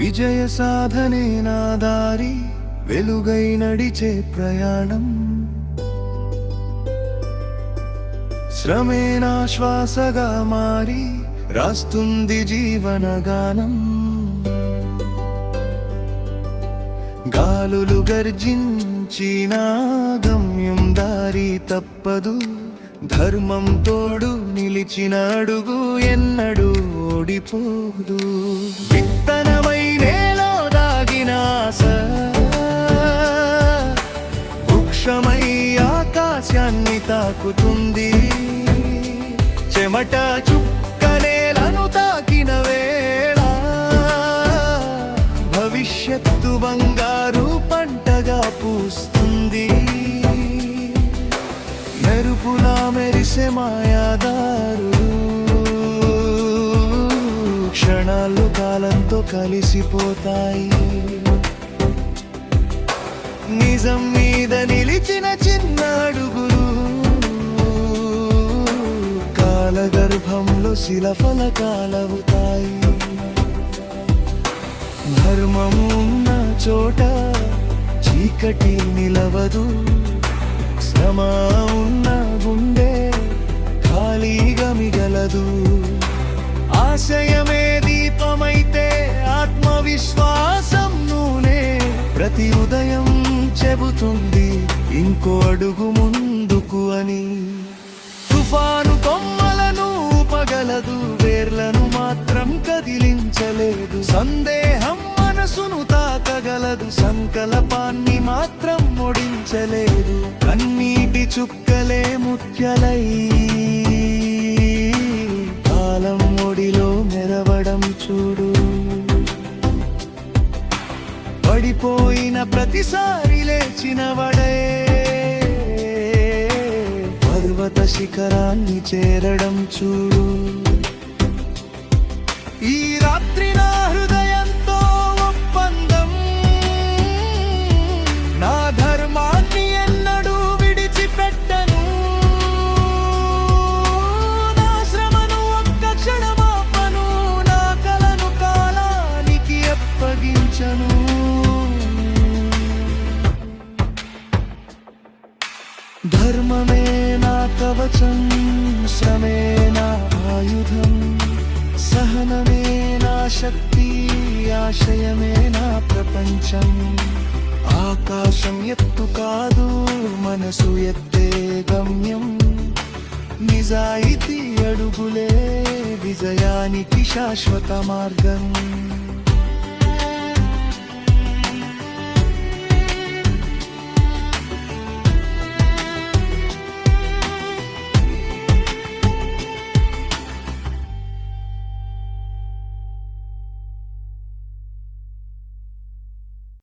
విజయ సాధనే నా దారి, వెలుగై నడిచే ప్రయాణం. శ్రమే నా శ్వాసగా మారి రాస్తుంది జీవనగానం. గాలులు గర్జించిన గమ్యం దారి తప్పదు. ధర్మం తోడు నిలిచిన అడుగు ఎన్నడూ ఓడిపోదు. విత్తనమై నేలో దాగిన ఆశ వృక్షమై ఆకాశాన్ని తాకుతుంది. చెమట చుక్క నేలను తాకిన వేళ భవిష్యత్తు బంగారు పంటగా పూస్తుంది. మెరుపులా మెరిసే మాయాదారు క్షణాలు కాలంతో కలిసిపోతాయి. నిజం మీద నిలిచిన చిన్న అడుగులు కాలగర్భంలో శిలఫలకాలవుతాయి. ధర్మము ఉన్న చోట చీకటి నిలవదు. శ్రమ ఉన్న గుండె ఖాళీగా మిగలదు. ఆశయమే దీపమైతే ఆత్మవిశ్వాసం నూనె. ప్రతి ఉదయం చెబుతుంది ఇంకో అడుగు ముందుకు అని. తుఫాను కొమ్మలను ఊపగలదు, వేర్లను మాత్రం కదిలించలేదు. సందేహం మనసును తాకగలదు, సంకల్పాన్ని మాత్రం ఓడించలేదు. కన్నీటి చుక్కలే ముత్యలై కాలం ఒడిలో మెరవడం చూడు. పడిపోయిన ప్రతిసారి లేచిన వడే పర్వత శిఖరాన్ని చేరడం చూడు. ఈ రాత్రి నా హృదయంతో ఒప్పందం, నా ధర్మాన్ని ఎన్నడూ విడిచిపెట్టను. నా శ్రమను ఒక్క క్షణమాపను, నా కలను కాలానికి అప్పగించను. ధర్మమే నా కవచం, శ్రమే నా ఆయుధం. సహనమే నా శక్తి, ఆశయమే నా ప్రపంచం. ఆకాశం ఎత్తు కాదు, మనసు ఎత్తే గమ్యం. నిజాయితీ అడుగులే విజయానికి శాశ్వత మార్గం.